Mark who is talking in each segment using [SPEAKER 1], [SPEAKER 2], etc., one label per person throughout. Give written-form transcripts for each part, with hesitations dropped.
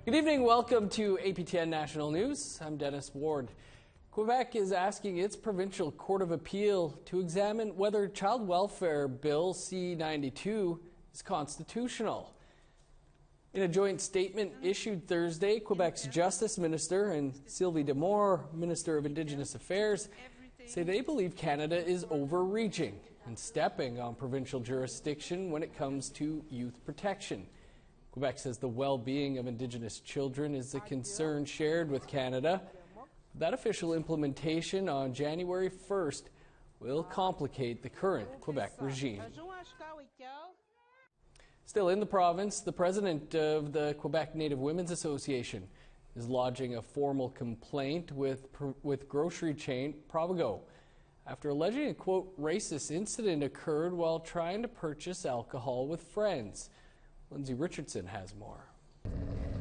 [SPEAKER 1] Good evening. Welcome to APTN National News. I'm Dennis Ward. Quebec is asking its Provincial Court of Appeal to examine whether Child Welfare Bill C-92 is constitutional. In a joint statement issued Thursday, Quebec's Justice Minister and Sylvie Damour, Minister of Indigenous Affairs, say they believe Canada is overreaching and stepping on provincial jurisdiction when it comes to youth protection. Quebec says the well-being of Indigenous children is a concern shared with Canada. That official implementation on January 1st will complicate the current Quebec regime. Still in the province, the president of the Quebec Native Women's Association is lodging a formal complaint with grocery chain Provigo after alleging a, quote, racist incident occurred while trying to purchase alcohol with friends. Lindsay Richardson has more.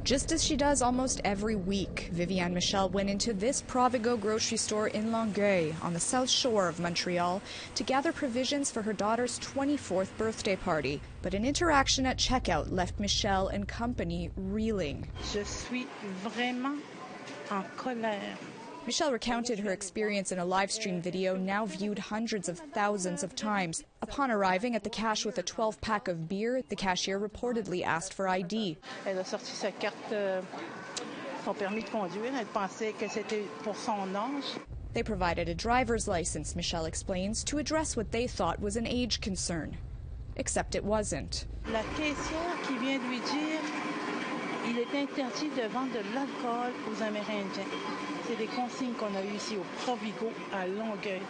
[SPEAKER 2] Just as she does almost every week, Viviane Michel went into this Provigo grocery store in Longueuil on the south shore of Montreal to gather provisions for her daughter's 24th birthday party. But an interaction at checkout left Michel and company reeling.
[SPEAKER 3] Je suis vraiment en colère.
[SPEAKER 2] Michelle recounted her experience in a live stream video now viewed hundreds of thousands of times. Upon arriving at the cash with a 12-pack of beer, the cashier reportedly asked for ID.
[SPEAKER 3] Elle a sorti sa carte, son permis de conduire. Elle pensait que c'était pour son âge.
[SPEAKER 2] They provided a driver's license, Michelle explains, to address what they thought was an age concern. Except it wasn't.
[SPEAKER 3] La caissière qui vient de lui dire il est interdit de vendre de l'alcool aux Amérindiens. C'est des consignes qu'on a eues ici au Provigo à Longueuil.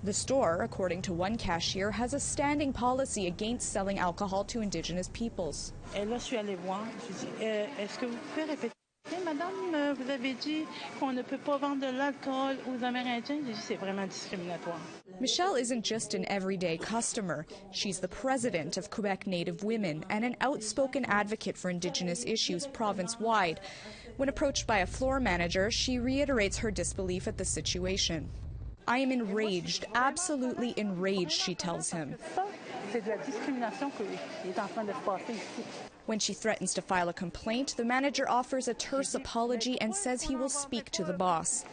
[SPEAKER 2] The store, according to one cashier, has a standing policy against selling alcohol to Indigenous peoples.
[SPEAKER 3] Et là, je suis allée voir. Je dis, est-ce que vous pouvez répéter, madame, vous avez dit qu'on ne peut pas vendre de l'alcool aux Amérindiens? J'ai dit, c'est vraiment discriminatoire.
[SPEAKER 2] Michelle isn't just an everyday customer. She's the president of Quebec Native Women and an outspoken advocate for Indigenous issues province-wide. When approached by a floor manager, she reiterates her disbelief at the situation. I am enraged, absolutely enraged, she tells him. When she threatens to file a complaint, the manager offers a terse apology and says he will speak to the boss.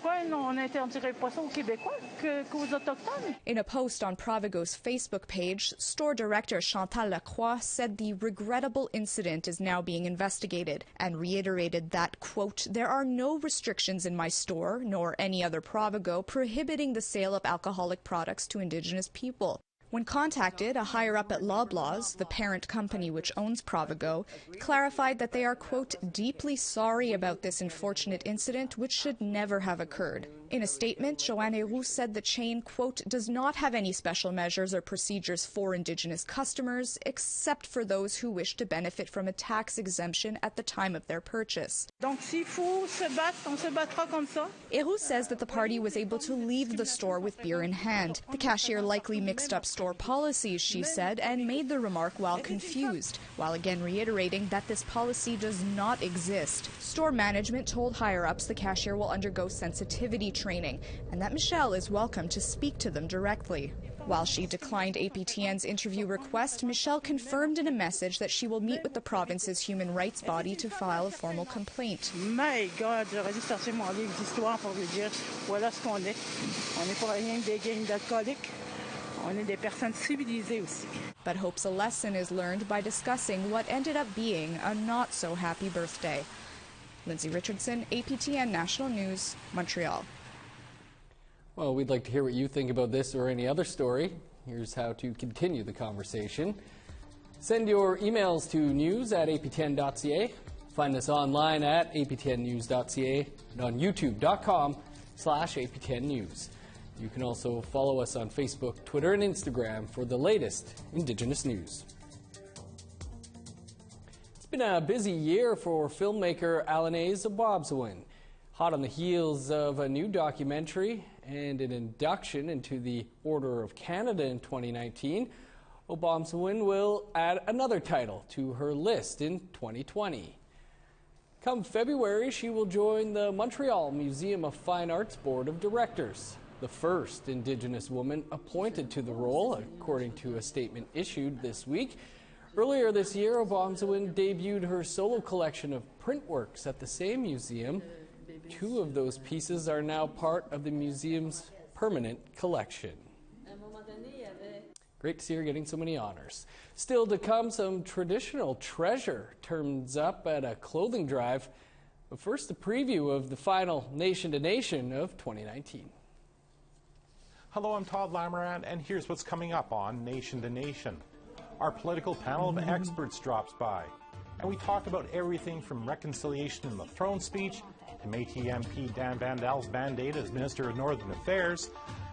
[SPEAKER 2] In a post on Provigo's Facebook page, store director Chantal Lacroix said the regrettable incident is now being investigated and reiterated that, quote, there are no restrictions in my store, nor any other Provigo, prohibiting the sale of alcoholic products to Indigenous people. When contacted, a higher-up at Loblaws, the parent company which owns Provigo, clarified that they are, quote, deeply sorry about this unfortunate incident which should never have occurred. In a statement, Joanne Héroux said the chain, quote, does not have any special measures or procedures for Indigenous customers, except for those who wish to benefit from a tax exemption at the time of their purchase.
[SPEAKER 3] Donc, s'il faut se battre, on se battra comme ça.
[SPEAKER 2] Héroux says that the party was able to leave the store with beer in hand. The cashier likely mixed up store policies, she said, and made the remark while confused, while again reiterating that this policy does not exist. Store management told higher-ups the cashier will undergo sensitivity training and that Michelle is welcome to speak to them directly. While she declined APTN's interview request, Michelle confirmed in a message that she will meet with the province's human rights body to file a formal complaint.
[SPEAKER 3] My God, j'aurais dû sortir mon livre d'histoire pour lui dire voilà ce qu'on est. On n'est pas rien que des gangs d'alcooliques. On est des personnes civilisées aussi.
[SPEAKER 2] But hopes a lesson is learned by discussing what ended up being a not-so-happy birthday. Lindsay Richardson, APTN National News, Montreal.
[SPEAKER 1] Well, we'd like to hear what you think about this or any other story. Here's how to continue the conversation. Send your emails to news@aptn.ca. Find us online at aptnnews.ca and on youtube.com/aptnnews. You can also follow us on Facebook, Twitter, and Instagram for the latest Indigenous news. It's been a busy year for filmmaker Alain's Obomsawin. Hot on the heels of a new documentary and an induction into the Order of Canada in 2019, Obomsawin will add another title to her list in 2020. Come February, she will join the Montreal Museum of Fine Arts Board of Directors, the first Indigenous woman appointed to the role, according to a statement issued this week. Earlier this year, Obomsawin debuted her solo collection of print works at the same museum. 2 of those pieces are now part of the museum's permanent collection. Great to see her getting so many honors. Still to come, some traditional treasure turns up at a clothing drive. But first, a preview of the final Nation to Nation of 2019.
[SPEAKER 4] Hello, I'm Todd Lamourant, and here's what's coming up on Nation to Nation. Our political panel of experts drops by, and we talk about everything from reconciliation in the throne speech to Métis MP Dan Vandal's mandate as Minister of Northern Affairs,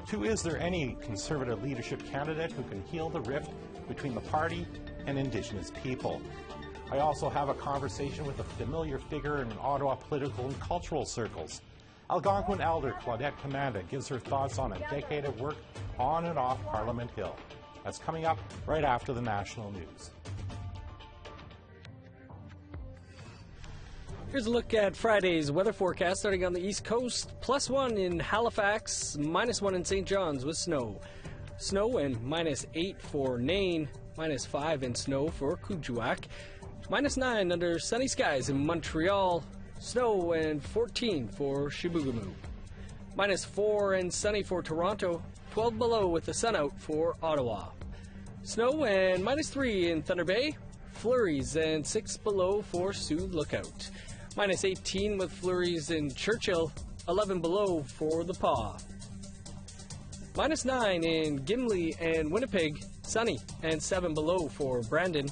[SPEAKER 4] to is there any Conservative leadership candidate who can heal the rift between the party and Indigenous people. I also have a conversation with a familiar figure in Ottawa political and cultural circles. Algonquin elder Claudette Commanda gives her thoughts on a decade of work on and off Parliament Hill. That's coming up right after the national news.
[SPEAKER 1] Here's a look at Friday's weather forecast starting on the East Coast. +1 in Halifax, -1 in St. John's with snow. Snow and -8 for Nain, -5 in snow for Kuujjuaq, -9 under sunny skies in Montreal, snow and 14 for Chibougamau, -4 and sunny for Toronto, 12 below with the sun out for Ottawa. Snow and -3 in Thunder Bay, flurries and 6 below for Sioux Lookout. -18 with flurries in Churchill, 11 below for the Paw. -9 in Gimli and Winnipeg, sunny and 7 below for Brandon.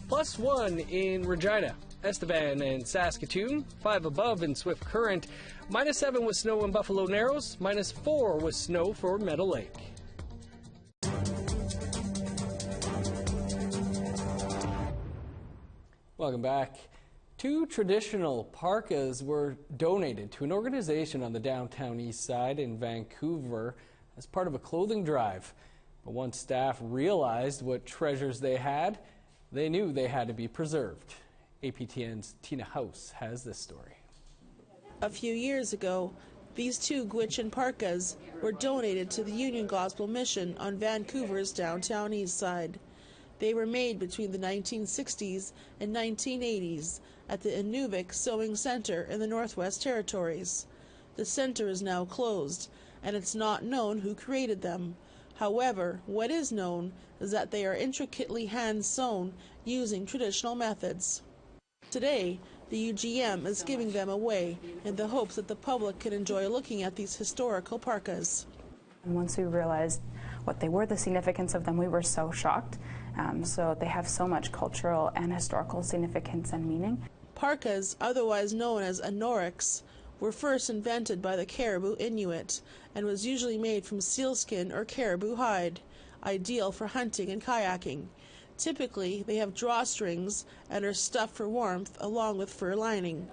[SPEAKER 1] +1 in Regina, Estevan and Saskatoon, 5 above in Swift Current, -7 with snow in Buffalo Narrows, -4 with snow for Meadow Lake. Welcome back. 2 traditional parkas were donated to an organization on the downtown east side in Vancouver as part of a clothing drive. But once staff realized what treasures they had, they knew they had to be preserved. APTN's Tina House has this story.
[SPEAKER 5] A few years ago, these 2 Gwich'in parkas were donated to the Union Gospel Mission on Vancouver's downtown east side. They were made between the 1960s and 1980s at the Inuvik Sewing Center in the Northwest Territories. The center is now closed, and it's not known who created them. However, what is known is that they are intricately hand-sewn using traditional methods. Today, the UGM is giving them away in the hopes that the public can enjoy looking at these historical parkas.
[SPEAKER 6] And once we realized what they were, the significance of them, we were so shocked. So they have so much cultural and historical significance and meaning.
[SPEAKER 5] Parkas, otherwise known as anoraks, were first invented by the Caribou Inuit and was usually made from sealskin or caribou hide, ideal for hunting and kayaking. Typically, they have drawstrings and are stuffed for warmth along with fur lining.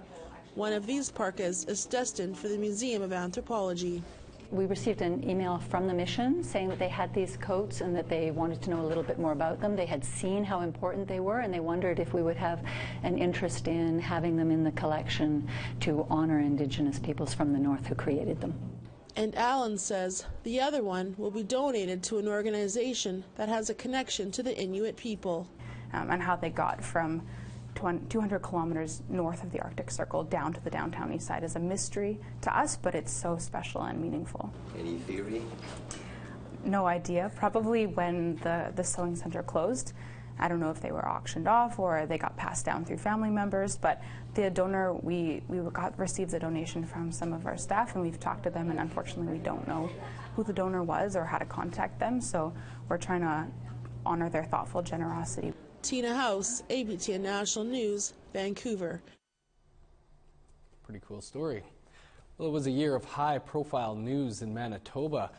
[SPEAKER 5] One of these parkas is destined for the Museum of Anthropology.
[SPEAKER 7] We received an email from the mission saying that they had these coats and that they wanted to know a little bit more about them. They had seen how important they were, and they wondered if we would have an interest in having them in the collection to honor Indigenous peoples from the North who created them.
[SPEAKER 5] And Alan says the other one will be donated to an organization that has a connection to the Inuit people.
[SPEAKER 6] And how they got from 200 kilometers north of the Arctic Circle down to the downtown east side is a mystery to us, but it's so special and meaningful.
[SPEAKER 8] Any theory?
[SPEAKER 6] No idea. Probably when the sewing center closed. I don't know if they were auctioned off or they got passed down through family members, but the donor, we received a donation from some of our staff, and we've talked to them, and unfortunately we don't know who the donor was or how to contact them, so we're trying to honor their thoughtful generosity.
[SPEAKER 5] Tina House, APTN National News, Vancouver.
[SPEAKER 1] Pretty cool story. Well, it was a year of high-profile news in Manitoba.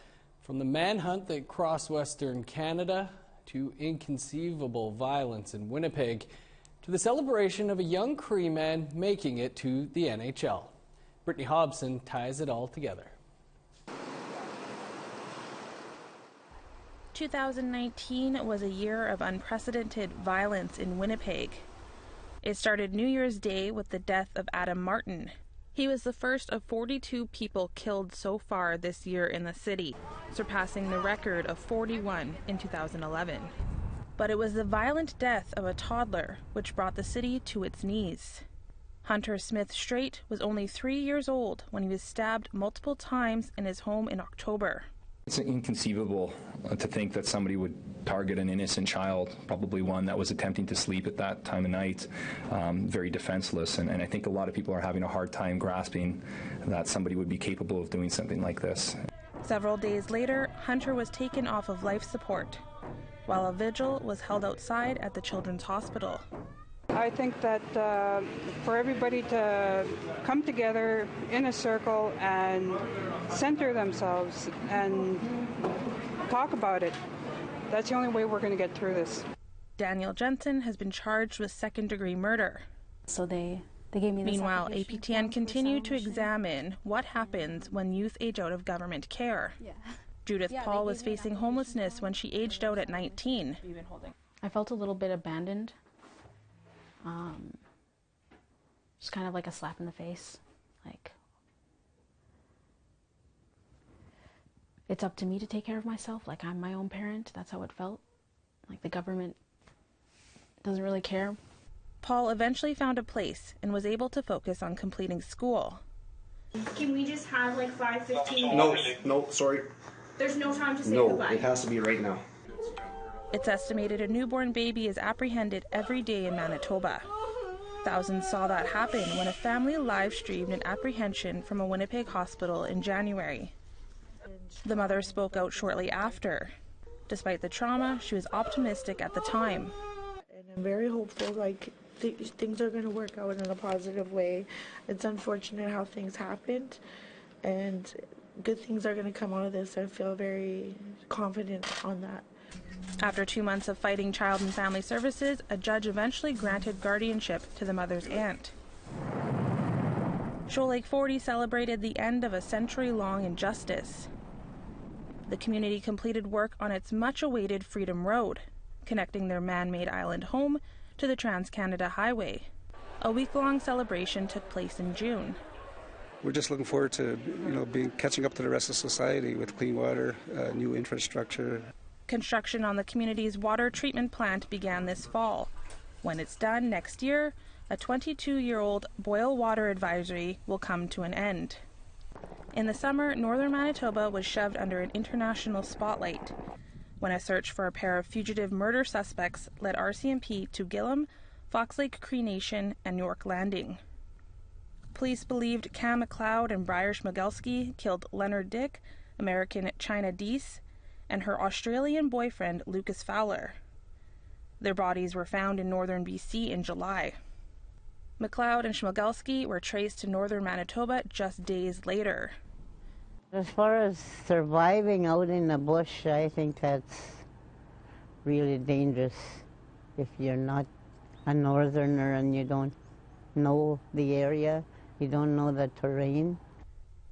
[SPEAKER 1] From the manhunt that crossed Western Canada to inconceivable violence in Winnipeg to the celebration of a young Cree man making it to the NHL. Brittany Hobson ties it all together.
[SPEAKER 9] 2019 was a year of unprecedented violence in Winnipeg. It started New Year's Day with the death of Adam Martin. He was the first of 42 people killed so far this year in the city, surpassing the record of 41 in 2011. But it was the violent death of a toddler which brought the city to its knees. Hunter Smith Straight was only 3 years old when he was stabbed multiple times in his home in October.
[SPEAKER 8] It's inconceivable to think that somebody would target an innocent child, probably one that was attempting to sleep at that time of night, very defenseless. And I think a lot of people are having a hard time grasping that somebody would be capable of doing something like this.
[SPEAKER 9] Several days later, Hunter was taken off of life support, while a vigil was held outside at the Children's Hospital.
[SPEAKER 10] I think that for everybody to come together in a circle and center themselves and talk about it, that's the only way we're going to get through this.
[SPEAKER 9] Daniel Jensen has been charged with second-degree murder.
[SPEAKER 6] So they gave me this.
[SPEAKER 9] Meanwhile, APTN continued to examine what happens when youth age out of government care. Yeah. Judith Paul was facing homelessness when she aged out at 19.
[SPEAKER 11] I felt a little bit abandoned. Just kind of like a slap in the face. Like, it's up to me to take care of myself. Like, I'm my own parent. That's how it felt. Like, the government doesn't really care.
[SPEAKER 9] Paul eventually found a place and was able to focus on completing school.
[SPEAKER 12] Can we just have like 5-15 minutes?
[SPEAKER 13] No, sorry.
[SPEAKER 12] There's no time to say goodbye.
[SPEAKER 13] No, it has to be right now.
[SPEAKER 9] It's estimated a newborn baby is apprehended every day in Manitoba. Thousands saw that happen when a family live-streamed an apprehension from a Winnipeg hospital in January. The mother spoke out shortly after. Despite the trauma, she was optimistic at the time.
[SPEAKER 5] And I'm very hopeful, like, things are going to work out in a positive way. It's unfortunate how things happened, and good things are going to come out of this. I feel very confident on that.
[SPEAKER 9] After 2 months of fighting Child and Family Services, a judge eventually granted guardianship to the mother's aunt. Shoal Lake 40 celebrated the end of a century-long injustice. The community completed work on its much-awaited Freedom Road, connecting their man-made island home to the Trans-Canada Highway. A week-long celebration took place in June.
[SPEAKER 14] We're just looking forward to, catching up to the rest of society with clean water, new infrastructure.
[SPEAKER 9] Construction on the community's water treatment plant began this fall. When it's done next year, a 22-year-old boil water advisory will come to an end. In the summer, northern Manitoba was shoved under an international spotlight when a search for a pair of fugitive murder suspects led RCMP to Gillam, Fox Lake Cree Nation, and York Landing. Police believed Cam McLeod and Briar Schmigelski killed Leonard Dick, American China Deese, and her Australian boyfriend Lucas Fowler. Their bodies were found in northern BC in July. McLeod and Schmigelski were traced to northern Manitoba just days later.
[SPEAKER 15] As far as surviving out in the bush, I think that's really dangerous if you're not a northerner and you don't know the area, you don't know the terrain.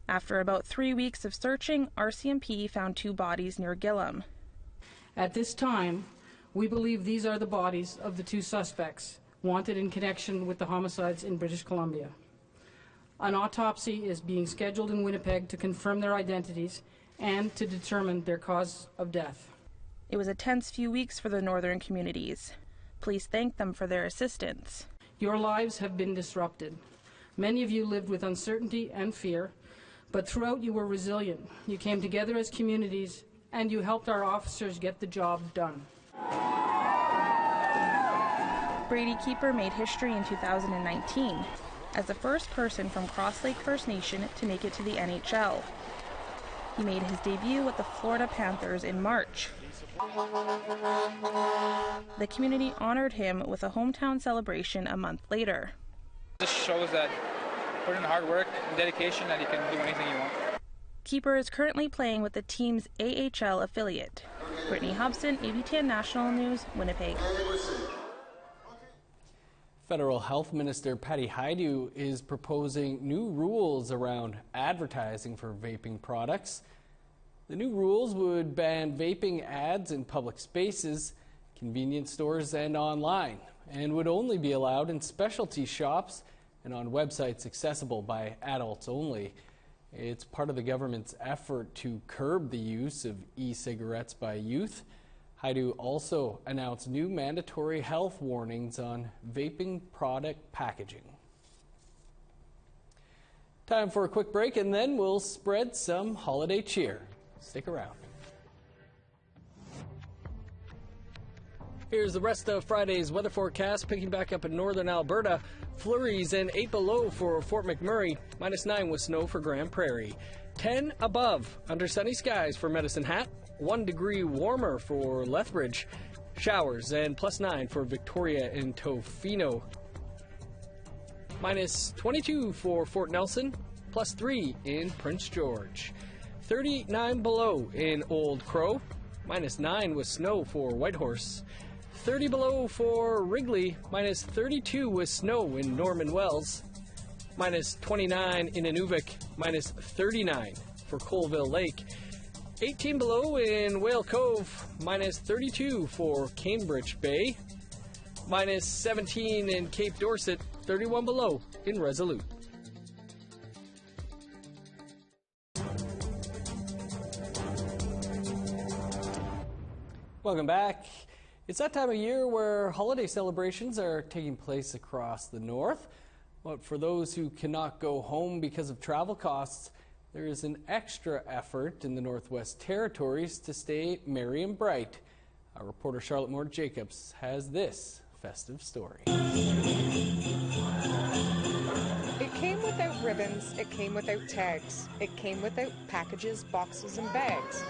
[SPEAKER 9] After about 3 weeks of searching, RCMP found 2 bodies near Gillam.
[SPEAKER 16] At this time, we believe these are the bodies of the 2 suspects wanted in connection with the homicides in British Columbia. An autopsy is being scheduled in Winnipeg to confirm their identities and to determine their cause of death.
[SPEAKER 9] It was a tense few weeks for the northern communities. Police thanked them for their assistance.
[SPEAKER 16] Your lives have been disrupted. Many of you lived with uncertainty and fear, but throughout you were resilient. You came together as communities, and you helped our officers get the job done.
[SPEAKER 9] Brady Keeper made history in 2019 as the first person from Cross Lake First Nation to make it to the NHL. He made his debut with the Florida Panthers in March. The community honored him with a hometown celebration a month later.
[SPEAKER 17] This shows that put in hard work and dedication that you can do anything you want.
[SPEAKER 9] Keeper is currently playing with the team's AHL affiliate. Brittany Hobson, APTN National News, Winnipeg.
[SPEAKER 1] Federal Health Minister Patty Hajdu is proposing new rules around advertising for vaping products. The new rules would ban vaping ads in public spaces, convenience stores, and online, and would only be allowed in specialty shops and on websites accessible by adults only. It's part of the government's effort to curb the use of e-cigarettes by youth. Haidu also announced new mandatory health warnings on vaping product packaging. Time for a quick break, and then we'll spread some holiday cheer. Stick around. Here's the rest of Friday's weather forecast. Picking back up in northern Alberta. Flurries and 8 below for Fort McMurray. -9 with snow for Grand Prairie. 10 above under sunny skies for Medicine Hat. 1 degree warmer for Lethbridge. Showers and +9 for Victoria and Tofino. -22 for Fort Nelson. +3 in Prince George. 39 below in Old Crow. -9 with snow for Whitehorse. 30 below for Wrigley. -32 with snow in Norman Wells. -29 in Inuvik. -39 for Colville Lake. 18 below in Whale Cove. -32 for Cambridge Bay. -17 in Cape Dorset. 31 below in Resolute. Welcome back. It's that time of year where holiday celebrations are taking place across the north. But for those who cannot go home because of travel costs, there is an extra effort in the Northwest Territories to stay merry and bright. Our reporter Charlotte Moore-Jacobs has this festive story.
[SPEAKER 13] It came without ribbons, it came without tags, it came without packages, boxes, and bags.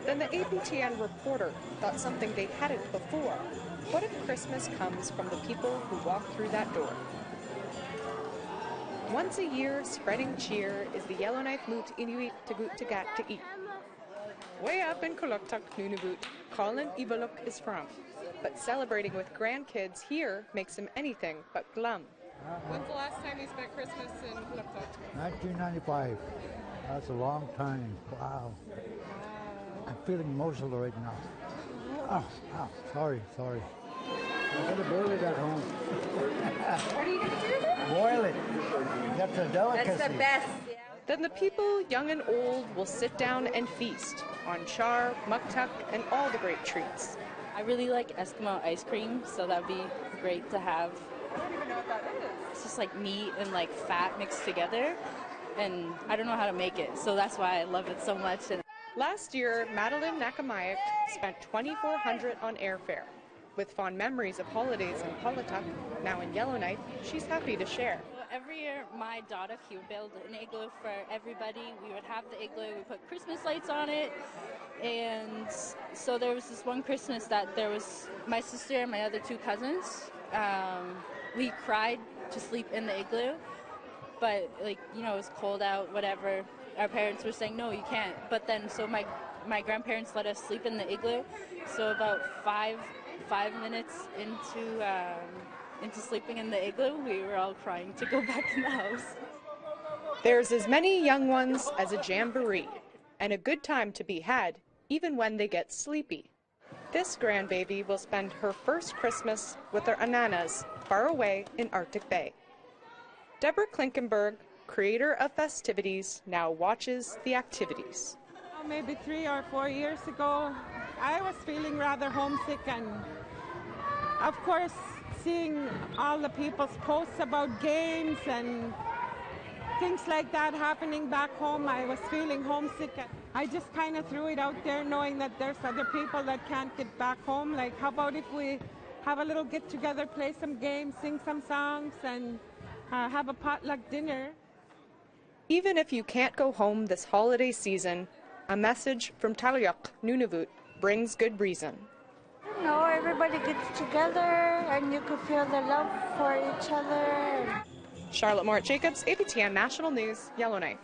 [SPEAKER 13] Then the APTN reporter thought something they hadn't before. What if Christmas comes from the people who walk through that door? Once a year, spreading cheer is the Yellowknife Moot Inuit Tagut Tagat to eat. Way up in Kuluktuk, Nunavut, Colin Ivaluk is from. But celebrating with grandkids here makes him anything but glum.
[SPEAKER 18] When's the last time you spent Christmas in Kuluktuk?
[SPEAKER 19] 1995. That's a long time. Wow. I'm feeling emotional right now. Oh, sorry. I'm going to boil it at home.
[SPEAKER 13] What are you going to do?
[SPEAKER 19] Boil it. That's a delicacy.
[SPEAKER 13] That's the best. Then the people, young and old, will sit down and feast on char, muktuk, and all the great treats.
[SPEAKER 20] I really like Eskimo ice cream, so that would be great to have.
[SPEAKER 13] I don't even know what that is.
[SPEAKER 20] It's just like meat and like fat mixed together, and I don't know how to make it, so that's why I love it so much.
[SPEAKER 13] Last year, Madeline Nakamayak spent $2,400 on airfare. With fond memories of holidays in Pawlatuck, now in Yellowknife, she's happy to share.
[SPEAKER 20] Every year, my daughter, he would build an igloo for everybody. We would have the igloo, we put Christmas lights on it, and so there was this one Christmas that there was my sister and my other 2 cousins. We cried to sleep in the igloo, but it was cold out, whatever. Our parents were saying, no, you can't. But then, so my grandparents let us sleep in the igloo. So about five minutes into sleeping in the igloo, we were all crying to go back in the house.
[SPEAKER 13] There's as many young ones as a jamboree, and a good time to be had, even when they get sleepy. This grandbaby will spend her first Christmas with her ananas far away in Arctic Bay. Deborah Klinkenberg, creator of festivities, now watches the activities.
[SPEAKER 21] Maybe 3 or 4 years ago, I was feeling rather homesick, and of course seeing all the people's posts about games and things like that happening back home, I was feeling homesick. I just kind of threw it out there knowing that there's other people that can't get back home. Like, how about if we have a little get together, play some games, sing some songs, and have a potluck dinner.
[SPEAKER 13] Even if you can't go home this holiday season, a message from Talyuk, Nunavut, brings good reason.
[SPEAKER 22] No, everybody gets together and you can feel the love for each other.
[SPEAKER 13] Charlotte Moore-Jacobs, APTN National News, Yellowknife.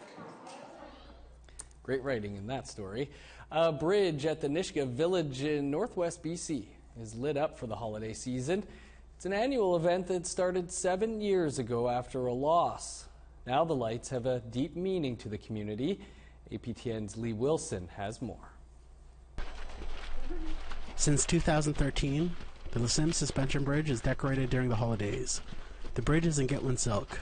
[SPEAKER 1] Great writing in that story. A bridge at the Nishka village in northwest BC is lit up for the holiday season. It's an annual event that started 7 years ago after a loss. Now the lights have a deep meaning to the community. APTN's Lee Wilson has more.
[SPEAKER 23] Since 2013, the Lasim Suspension Bridge is decorated during the holidays. The bridge is in Gitlin Silk,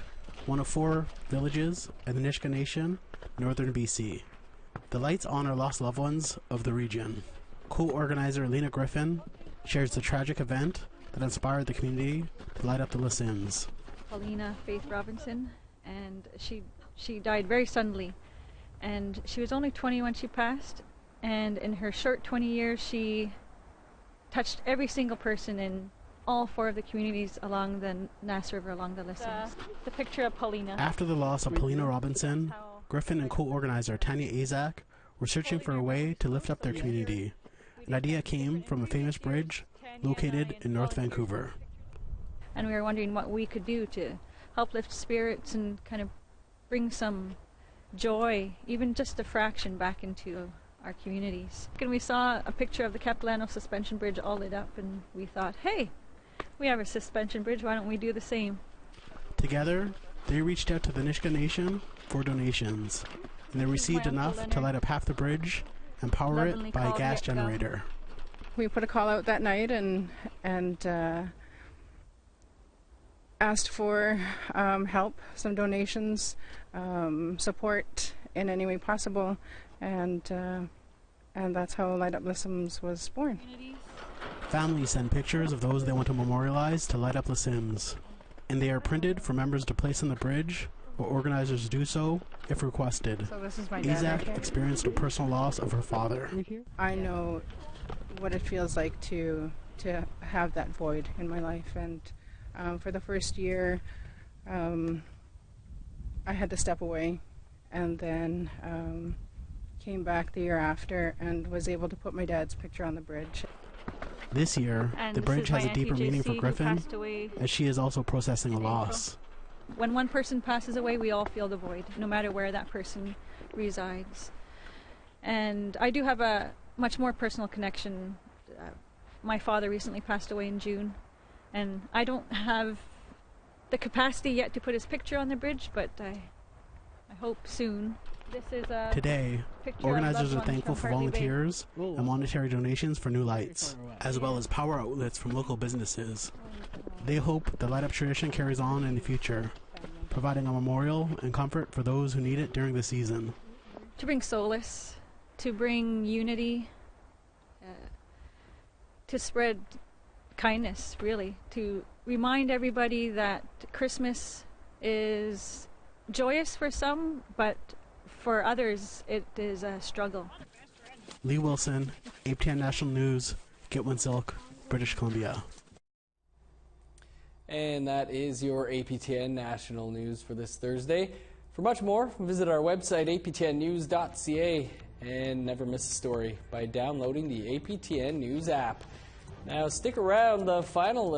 [SPEAKER 23] one of 4 villages in the Nishka Nation, northern BC. The lights honor lost loved ones of the region. Co-organizer Lena Griffin shares the tragic event that inspired the community to light up the Les Sims.
[SPEAKER 2] Paulina Faith Robinson, and she died very suddenly, and she was only 20 when she passed, and in her short 20 years she touched every single person in all 4 of the communities along the Nass River, along the Les Sims. The picture of Paulina.
[SPEAKER 23] After the loss of Paulina Robinson, Griffin and co-organizer Tanya Azak were searching for a way to lift up their community. An idea came from a famous bridge located in North Vancouver.
[SPEAKER 2] And we were wondering what we could do to help lift spirits and kind of bring some joy, even just a fraction, back into our communities. And we saw a picture of the Capilano suspension bridge all lit up, and we thought, hey, we have a suspension bridge, why don't we do the same?
[SPEAKER 23] Together, they reached out to the Nisga'a Nation for donations, and they received enough to light up half the bridge and power it by a gas generator.
[SPEAKER 18] We put a call out that night and asked for help, some donations, support in any way possible, and that's how Light Up Les Sims was born.
[SPEAKER 23] Families send pictures of those they want to memorialize to Light Up Les Sims, and they are printed for members to place on the bridge, or organizers do so if requested.
[SPEAKER 18] So this is my dad right here.
[SPEAKER 23] Experienced a personal loss of her father.
[SPEAKER 18] I know what it feels like to have that void in my life, and for the first year I had to step away, and then came back the year after and was able to put my dad's picture on the bridge.
[SPEAKER 23] This year, the bridge has a deeper meaning for Griffin, as she is also processing a loss.
[SPEAKER 2] When one person passes away, we all feel the void, no matter where that person resides. And I do have a much more personal connection. My father recently passed away in June, and I don't have the capacity yet to put his picture on the bridge, but I hope soon. This is a
[SPEAKER 23] Today, organizers are thankful for volunteers and monetary donations for new lights, as well as power outlets from local businesses. They hope the light up tradition carries on in the future, providing a memorial and comfort for those who need it during the season.
[SPEAKER 2] To bring solace, to bring unity, to spread kindness, really, to remind everybody that Christmas is joyous for some, but for others it is a struggle.
[SPEAKER 23] Lee Wilson, APTN National News, Gitwin-Silk, British Columbia.
[SPEAKER 1] And that is your APTN National News for this Thursday. For much more, visit our website, aptnnews.ca, and never miss a story by downloading the APTN News app. Now, stick around. The final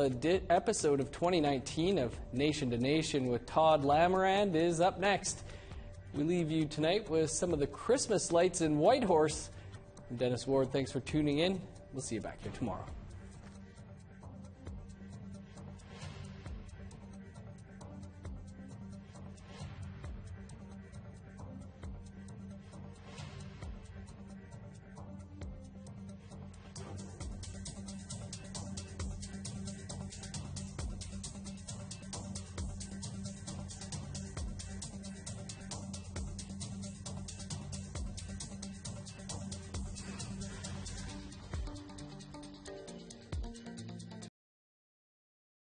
[SPEAKER 1] episode of 2019 of Nation to Nation with Todd Lamarand is up next. We leave you tonight with some of the Christmas lights in Whitehorse. I'm Dennis Ward. Thanks for tuning in. We'll see you back here tomorrow.